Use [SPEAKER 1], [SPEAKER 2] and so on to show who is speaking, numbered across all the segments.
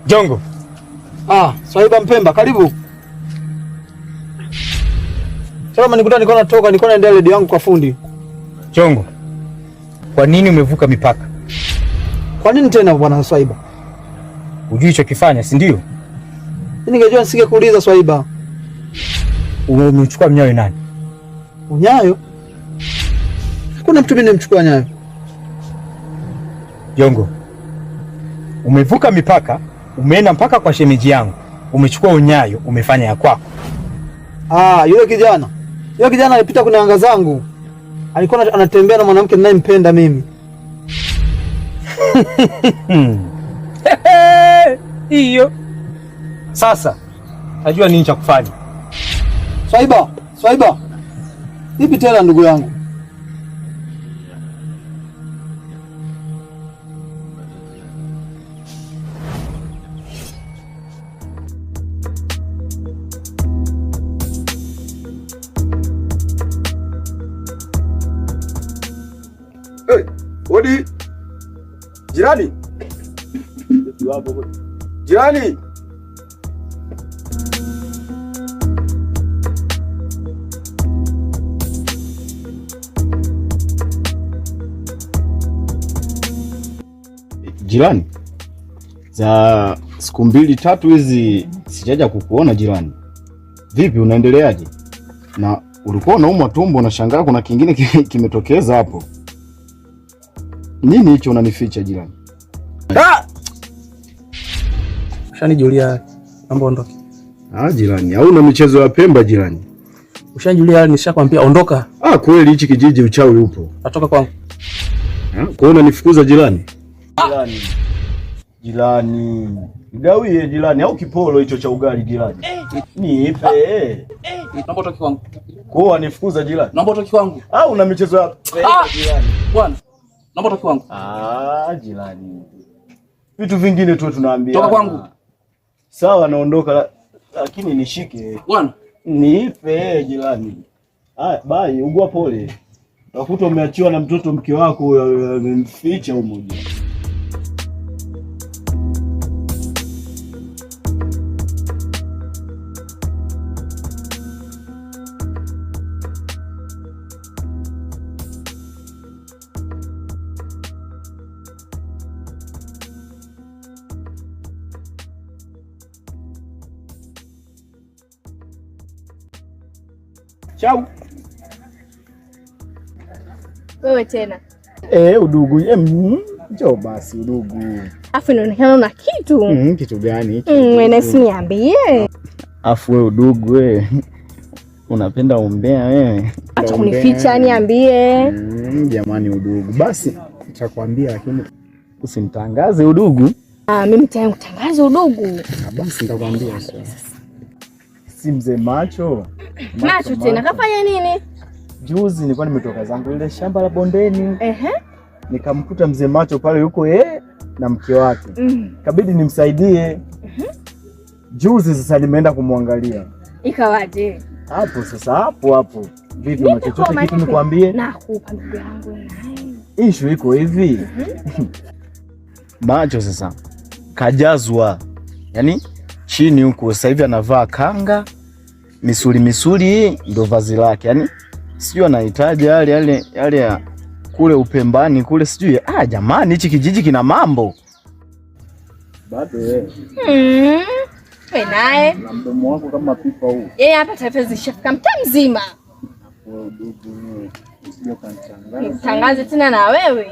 [SPEAKER 1] Jongo.
[SPEAKER 2] Swaiba Mpemba, karibu. Sasa nilikuwa natoka, nilikuwa naendea redio yangu kwa fundi.
[SPEAKER 1] Jongo. Kwa nini umevuka mipaka?
[SPEAKER 2] Kwa nini tena bwana Swaiba?
[SPEAKER 1] Hujui hicho kifanya, si ndio?
[SPEAKER 2] Ningejua nisingekuuliza Swaiba.
[SPEAKER 1] Umechukua mnyayo nani?
[SPEAKER 2] Unyayo? Kuna mtu mimi nimchukua nyayo.
[SPEAKER 1] Jongo. Umevuka mipaka, umeenda mpaka kwa shemeji yangu. Umechukua unyayo, umefanya ya kwako.
[SPEAKER 2] Yule kijana. Yule kijana alipita kuna anga zangu. Alikuwa anatembea na mwanamke ninayempenda mimi.
[SPEAKER 1] Hiyo. Sasa najua nini cha kufanya.
[SPEAKER 2] Swaiba. Nipi tena ndugu yangu.
[SPEAKER 3] Odi. Jirani. Jirani.
[SPEAKER 4] Jirani. Za siku 2-3 hizi sijaja kukuona jirani. Vipi unaendeleaje? Na ulikuwa unaumwa tumbo na shangaa kuna kingine kimetokeza hapo. Nini hicho unanificha jirani?
[SPEAKER 2] Ushanijulia mambo ondoke.
[SPEAKER 4] Jirani, hauna michezo ya Pemba jirani.
[SPEAKER 2] Ushanijulia nishakwambia ondoka.
[SPEAKER 4] Kweli hichi kijiji uchawi upo.
[SPEAKER 2] Atoka kwangu.
[SPEAKER 4] Kwa hiyo unanifukuza jirani?
[SPEAKER 3] Jirani. Gawie jirani au kipolo hicho cha ugali jirani. Nipe.
[SPEAKER 2] Naomba utoke kwangu.
[SPEAKER 3] Kwa hiyo anifukuza jirani.
[SPEAKER 2] Naomba utoke kwangu.
[SPEAKER 3] Una michezo ya jirani.
[SPEAKER 2] Bwana. Naomba utoke kwangu.
[SPEAKER 3] Jirani. Vitu vingine tu tunaambia.
[SPEAKER 2] Toka kwangu.
[SPEAKER 3] Sawa naondoka lakini nishike.
[SPEAKER 2] Bwana.
[SPEAKER 3] Nipe jirani. Bye, ugua pole. Nakuta umeachiwa na mtoto mke wako amemficha huko jirani.
[SPEAKER 4] Chau.
[SPEAKER 5] Wewe tena.
[SPEAKER 4] Udugu. Njoo basi udugu.
[SPEAKER 5] Afu inaonekana una kitu.
[SPEAKER 4] Kitu gani hicho?
[SPEAKER 5] Wewe niambie.
[SPEAKER 4] Afu wewe udugu wewe. Unapenda umbea wewe.
[SPEAKER 5] Acha kunificha niambie.
[SPEAKER 4] Jamani udugu. Basi nitakwambia lakini usinitangaze udugu.
[SPEAKER 5] Mimi tayari kutangaza udugu.
[SPEAKER 4] Basi nitakwambia sasa. Si mzee macho.
[SPEAKER 5] Macho tena kafanya nini?
[SPEAKER 3] Juzi nilikuwa nimetoka zangu ile shamba la bondeni.
[SPEAKER 4] Nikamkuta mzee macho pale yuko na mke wake. Kabidi nimsaidie. Juzi sasa nimeenda kumwangalia.
[SPEAKER 5] Ikawaje?
[SPEAKER 4] Hapo sasa hapo. Vipi una chochote kitu nikwambie?
[SPEAKER 5] Nakupa ndugu yangu naye.
[SPEAKER 4] Issue iko hivi. Macho sasa kajazwa. Yaani chini huko sasa hivi anavaa kanga. Misuli ndio vazi lake. Yaani sijui anahitaji yale ya kule Upembani kule sijui. Jamani hichi kijiji kina mambo. Bado wewe
[SPEAKER 5] naye.
[SPEAKER 4] Na mdomo wako kama pipa huu.
[SPEAKER 5] Hapa tatizo zishafika mtaa mzima.
[SPEAKER 4] Wewe ndugu usije kanitangaza.
[SPEAKER 5] Tangaze tena na wewe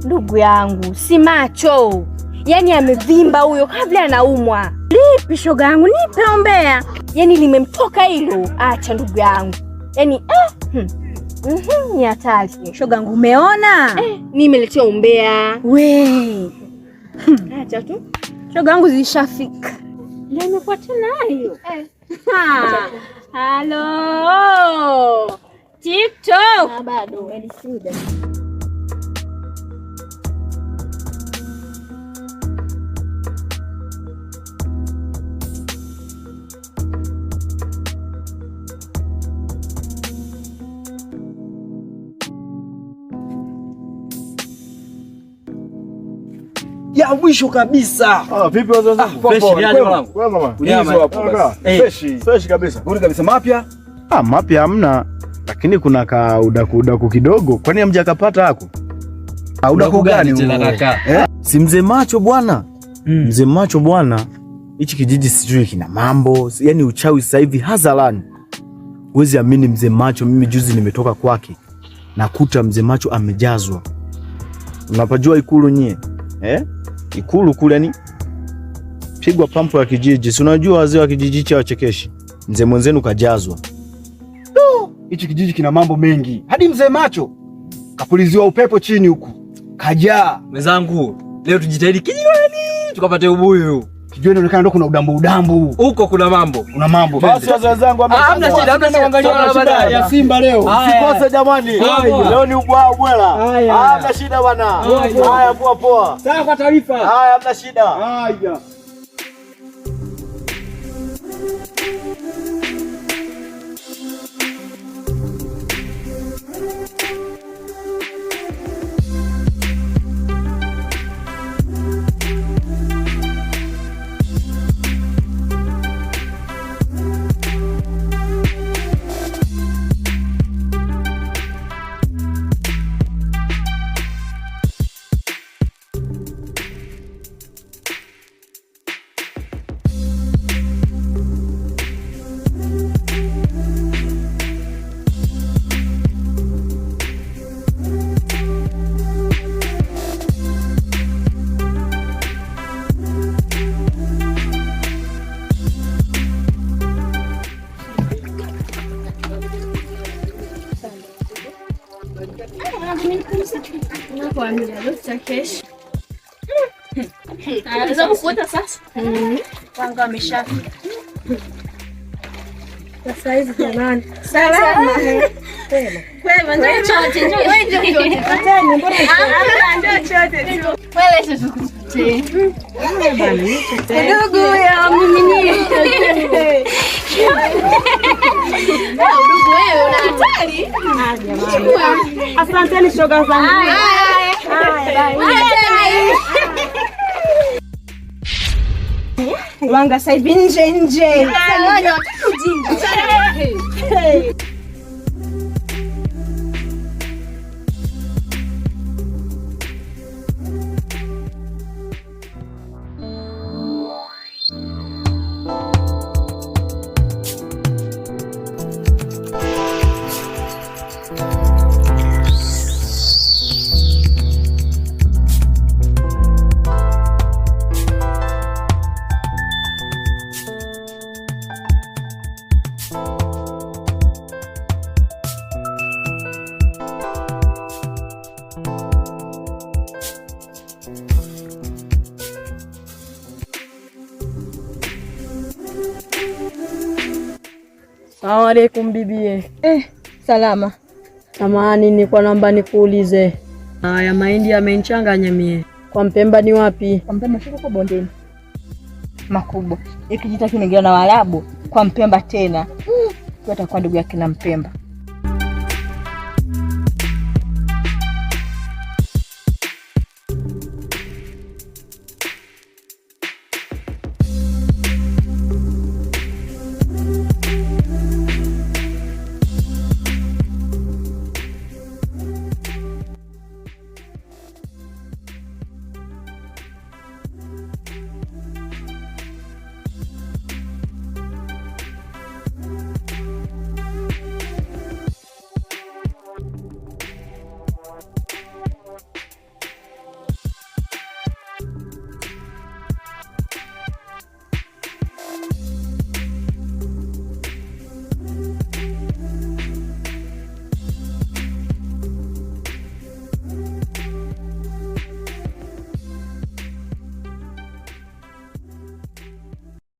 [SPEAKER 5] Ndugu yangu, si macho. Yaani amevimba huyo kabla anaumwa. Lipi shoga yangu, nipe ombea. Yaani limemtoka hilo. Acha ndugu yangu. Yaani ni hatari.
[SPEAKER 6] Shoga yangu umeona?
[SPEAKER 5] Nimeletea umbea.
[SPEAKER 6] We.
[SPEAKER 5] Acha tu. Shoga yangu zishafika. Ndio imekuwa tena hiyo. Halo. TikTok. Bado Elisida.
[SPEAKER 6] Ya mwisho kabisa.
[SPEAKER 3] Vipi wazazi wangu?
[SPEAKER 6] Fresh yani mwanangu.
[SPEAKER 3] Wewe mama.
[SPEAKER 6] Unyama hapo basi.
[SPEAKER 3] Fresh kabisa.
[SPEAKER 6] Bure kabisa mapya.
[SPEAKER 4] Mapya hamna, lakini kuna ka udaku kidogo. Kwani hamjakapata hako?
[SPEAKER 6] Udaku gani tena kaka?
[SPEAKER 4] Si mzee macho bwana. Mzee macho bwana. Hichi kijiji sijui kina mambo, yani uchawi sasa hivi hadharani. Huwezi amini mzee macho, mimi juzi nimetoka kwake. Nakuta mzee macho amejazwa. Unapajua Ikulu nyie? Ikulu kule ni pigwa pampu ya kijiji. Si unajua wazee wa kijiji cha wachekeshi. Mzee mwenzenu kajazwa.
[SPEAKER 2] Hichi kijiji kina mambo mengi. Hadi mzee macho kapuliziwa upepo chini huku. Kajaa.
[SPEAKER 6] Mwenzangu, leo tujitahidi kijiweni tukapate ubuyu.
[SPEAKER 2] Kijiweni inaonekana ndo kuna udambu.
[SPEAKER 6] Huko kuna mambo.
[SPEAKER 2] Kuna mambo.
[SPEAKER 3] Basi wazazi wangu
[SPEAKER 6] hamna shida, hamna kuangalia baadaye.
[SPEAKER 2] Ya Simba leo.
[SPEAKER 3] Usikose jamani. Leo ni ubwao bwela. Hamna shida bwana. Haya poa.
[SPEAKER 2] Sawa kwa taarifa.
[SPEAKER 3] Haya hamna shida.
[SPEAKER 2] Haya.
[SPEAKER 5] Anaweza kufuata sasa. Wanga ameshafika. Sasa hivi jamani. Salama. Kwema ndio chote. Wewe ndio chote. Patani mbona ndio chote. Wewe sasa tukutie. Ndugu ya mimi. Ndugu wewe una hatari? Jamani. Asanteni shoga zangu. Wanga sasa hivi nje.
[SPEAKER 7] Salamu alaikum bibie.
[SPEAKER 5] Salama.
[SPEAKER 7] Samahani, nilikuwa naomba nikuulize. Haya mahindi yamenichanganya mie. Kwa Mpemba ni wapi?
[SPEAKER 5] Kwa Mpemba siko kwa bondeni. Makubwa. Ikijita kimeingia na Waarabu kwa Mpemba tena. Kwa ndugu yake na Mpemba.